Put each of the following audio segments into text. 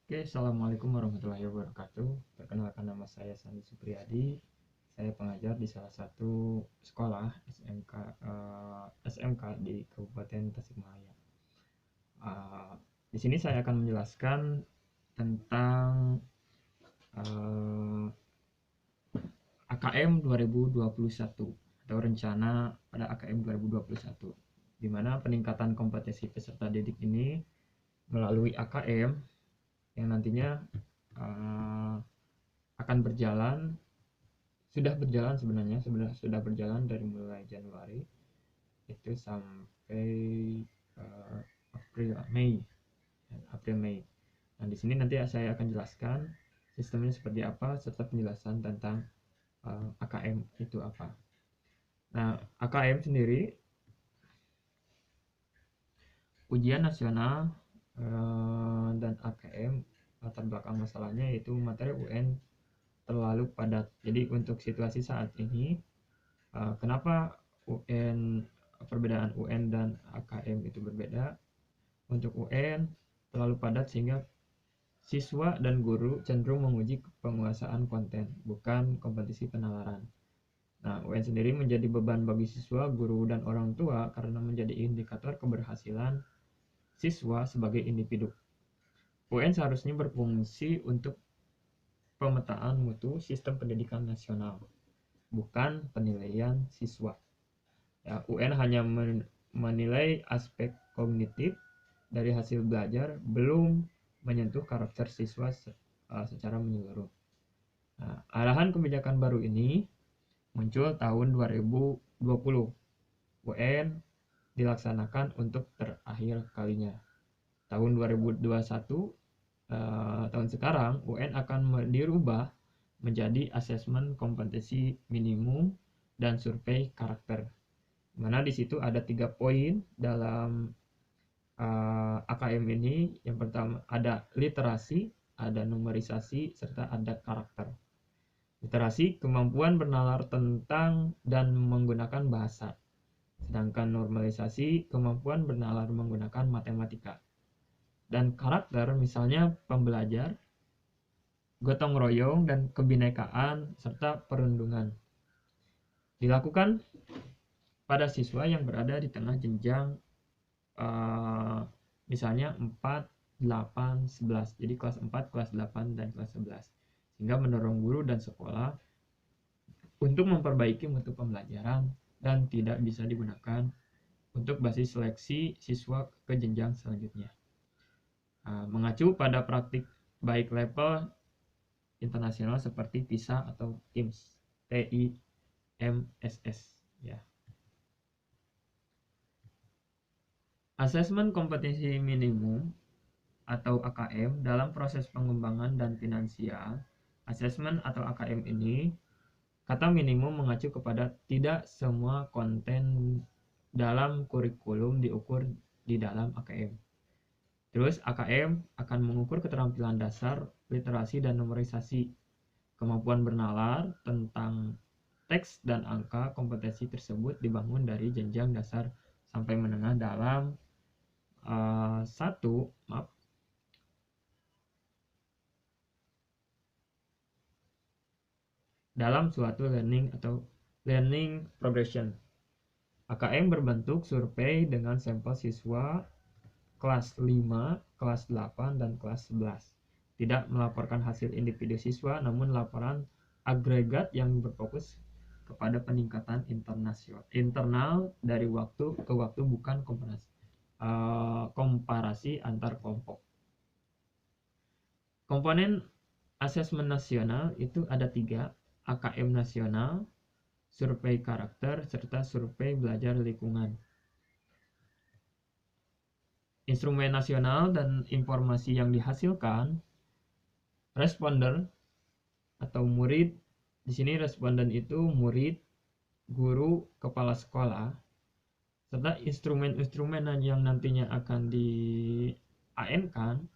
Oke, Assalamualaikum warahmatullahi wabarakatuh. Perkenalkan, nama saya Sandi Supriyadi. Saya pengajar di salah satu sekolah SMK di Kabupaten Tasikmalaya. Uh, di sini saya akan menjelaskan tentang AKM 2021 atau rencana pada AKM 2021, di mana peningkatan kompetensi peserta didik ini melalui AKM yang nantinya akan sudah berjalan sebenarnya sudah berjalan dari mulai Januari itu sampai April Mei. Nah, di sini nanti saya akan jelaskan sistemnya seperti apa serta penjelasan tentang AKM itu apa. Nah, AKM sendiri ujian nasional dan AKM latar belakang masalahnya yaitu materi UN terlalu padat. Jadi untuk situasi saat ini, kenapa perbedaan UN dan AKM itu berbeda? Untuk UN terlalu padat sehingga siswa dan guru cenderung menguji penguasaan konten, bukan kompetisi penalaran. Nah, UN sendiri menjadi beban bagi siswa, guru, dan orang tua karena menjadi indikator keberhasilan siswa sebagai individu. UN seharusnya berfungsi untuk pemetaan mutu sistem pendidikan nasional, bukan penilaian siswa. Ya, UN hanya menilai aspek kognitif dari hasil belajar, belum menyentuh karakter siswa secara menyeluruh. Nah, arahan kebijakan baru ini muncul tahun 2020. UN dilaksanakan untuk terakhir kalinya. Tahun 2021, tahun sekarang, UN akan dirubah menjadi asesmen kompetensi minimum dan survei karakter. Mana di situ ada 3 poin dalam AKM ini. Yang pertama ada literasi, ada numerisasi, serta ada karakter. Literasi, kemampuan bernalar tentang dan menggunakan bahasa. Sedangkan normalisasi, kemampuan bernalar menggunakan matematika. Dan karakter, misalnya pembelajar, gotong royong, dan kebinekaan, serta perundungan. Dilakukan pada siswa yang berada di tengah jenjang misalnya 4, 8, 11. Jadi kelas 4, kelas 8, dan kelas 11. Sehingga mendorong guru dan sekolah untuk memperbaiki mutu pembelajaran dan tidak bisa digunakan untuk basis seleksi siswa ke jenjang selanjutnya. Mengacu pada praktik baik level internasional seperti PISA atau TIMSS, ya. Asesmen kompetensi minimum atau AKM dalam proses pengembangan dan finansial. Asesmen atau AKM ini, kata minimum mengacu kepada tidak semua konten dalam kurikulum diukur di dalam AKM. Terus AKM akan mengukur keterampilan dasar, literasi, dan numerisasi, kemampuan bernalar tentang teks dan angka. Kompetensi tersebut dibangun dari jenjang dasar sampai menengah dalam suatu learning progression. AKM berbentuk survei dengan sampel siswa kelas 5, kelas 8, dan kelas 11. Tidak melaporkan hasil individu siswa, namun laporan agregat yang berfokus kepada peningkatan internal dari waktu ke waktu, bukan komparasi antar kelompok. Komponen asesmen nasional itu ada 3, AKM nasional, survei karakter, serta survei belajar lingkungan. Instrumen nasional dan informasi yang dihasilkan, responder atau murid. Di sini responden itu murid, guru, kepala sekolah, serta instrumen-instrumen yang nantinya akan di AN-kan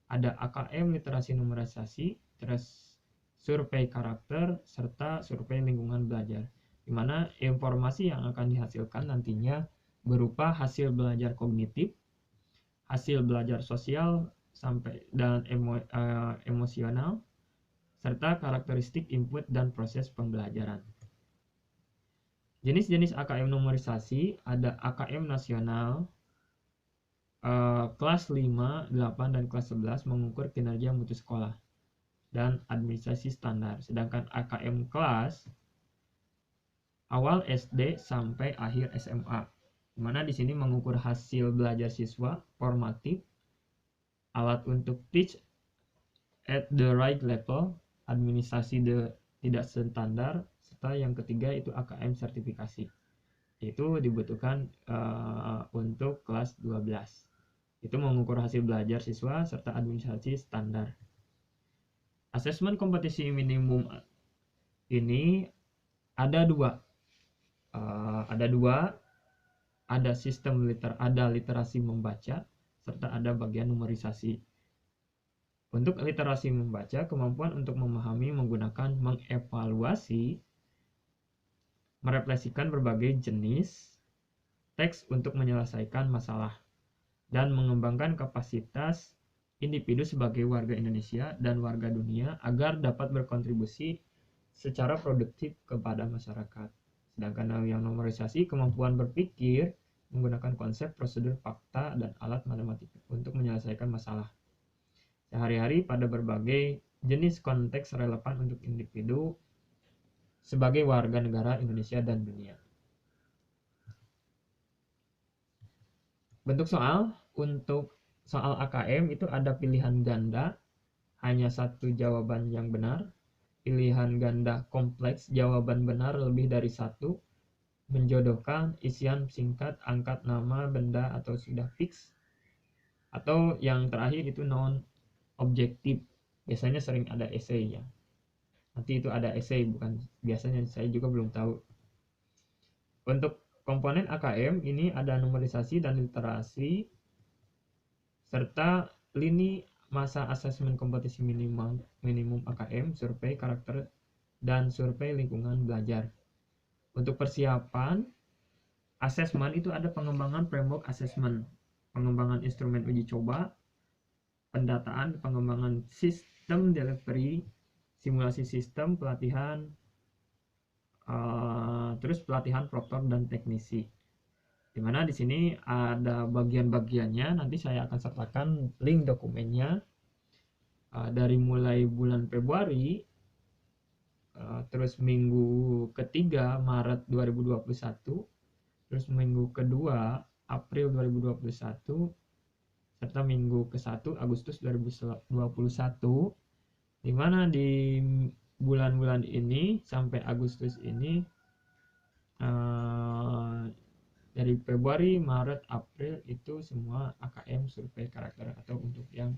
ada AKM literasi numerisasi, terus survei karakter, serta survei lingkungan belajar, di mana informasi yang akan dihasilkan nantinya berupa hasil belajar kognitif, hasil belajar sosial, sampai dan emosional, serta karakteristik input dan proses pembelajaran. Jenis-jenis AKM numerisasi ada AKM nasional, kelas 5, 8, dan kelas 11 mengukur kinerja mutu sekolah dan administrasi standar. Sedangkan AKM kelas awal SD sampai akhir SMA, di mana di sini mengukur hasil belajar siswa, formatif, alat untuk teach at the right level, administrasi tidak standar, serta yang ketiga itu AKM sertifikasi. Itu dibutuhkan untuk kelas 12. Itu mengukur hasil belajar siswa serta administrasi standar. Asesmen kompetisi minimum ini ada dua. Ada sistem literasi membaca serta ada bagian numerisasi. Untuk literasi membaca, kemampuan untuk memahami, menggunakan, mengevaluasi, merefleksikan berbagai jenis teks untuk menyelesaikan masalah, dan mengembangkan kapasitas individu sebagai warga Indonesia dan warga dunia agar dapat berkontribusi secara produktif kepada masyarakat. Sedangkan yang numerisasi, kemampuan berpikir menggunakan konsep, prosedur, fakta, dan alat matematika untuk menyelesaikan masalah sehari-hari pada berbagai jenis konteks relevan untuk individu sebagai warga negara Indonesia dan dunia. Bentuk soal, untuk soal AKM itu ada pilihan ganda, hanya satu jawaban yang benar. Pilihan ganda kompleks, jawaban benar lebih dari satu. Menjodohkan, isian singkat, angkat nama, benda, atau sudah fix. Atau yang terakhir itu non objektif, biasanya sering ada esai ya. Nanti itu ada esai, bukan biasanya, saya juga belum tahu. Untuk komponen AKM ini ada numerisasi dan literasi serta lini masa asesmen kompetisi minimum AKM, survei karakter, dan survei lingkungan belajar. Untuk persiapan asesmen itu ada pengembangan framework asesmen, pengembangan instrumen uji coba, pendataan, pengembangan sistem delivery, simulasi sistem, pelatihan, terus pelatihan proktor dan teknisi. Dimana di sini ada bagian-bagiannya, nanti saya akan sertakan link dokumennya. Dari mulai bulan Februari, terus minggu ketiga Maret 2021, terus minggu kedua April 2021, serta minggu ke-1 Agustus 2021, dimana di bulan-bulan ini sampai Agustus ini, dari Februari, Maret, April itu semua AKM survei karakter atau untuk yang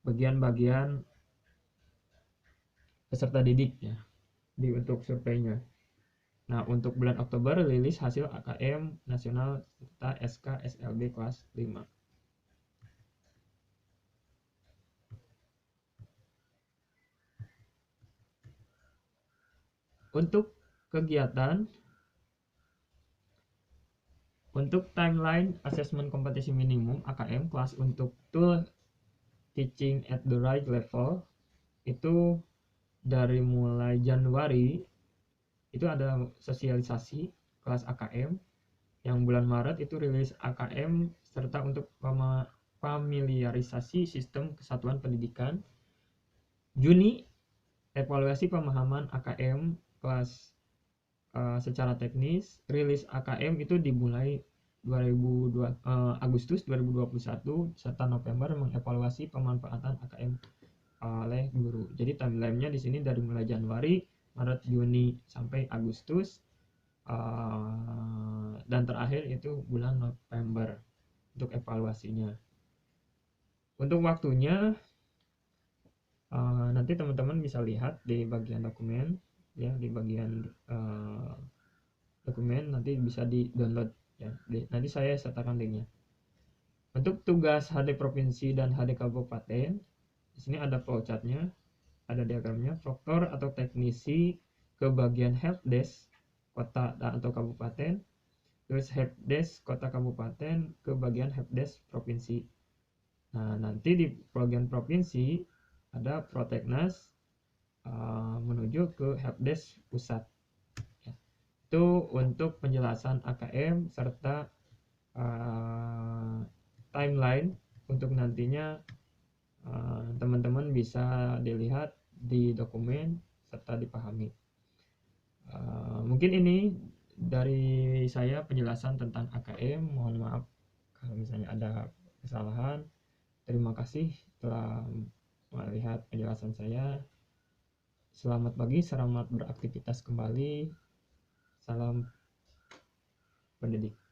bagian-bagian peserta didik ya untuk surveinya. Nah, untuk bulan Oktober rilis hasil AKM nasional serta SK SLB kelas 5. Untuk kegiatan, untuk timeline assessment kompetisi minimum AKM kelas untuk tool teaching at the right level itu dari mulai Januari itu ada sosialisasi kelas AKM, yang bulan Maret itu rilis AKM serta untuk familiarisasi sistem kesatuan pendidikan. Juni evaluasi pemahaman AKM kelas secara teknis. Rilis AKM itu dimulai Agustus 2021 serta November mengevaluasi pemanfaatan AKM oleh guru. Jadi timeline-nya di sini dari mulai Januari, Maret, Juni sampai Agustus, dan terakhir itu bulan November untuk evaluasinya. Untuk waktunya nanti teman-teman bisa lihat di bagian dokumen ya, di bagian dokumen nanti bisa di download ya. Nanti saya sertakan linknya. Untuk tugas HD provinsi dan HD kabupaten, di sini ada flowchartnya, ada diagramnya. Proktor atau teknisi ke bagian helpdesk kota atau kabupaten terus helpdesk kota kabupaten ke bagian helpdesk provinsi. Nah, nanti di bagian provinsi ada proteknas menuju ke helpdesk pusat. Ya. Itu untuk penjelasan AKM serta timeline untuk nantinya teman-teman bisa dilihat di dokumen serta dipahami. Mungkin ini dari saya penjelasan tentang AKM. Mohon maaf kalau misalnya ada kesalahan. Terima kasih telah melihat penjelasan saya. Selamat pagi, selamat beraktivitas kembali. Salam pendidik.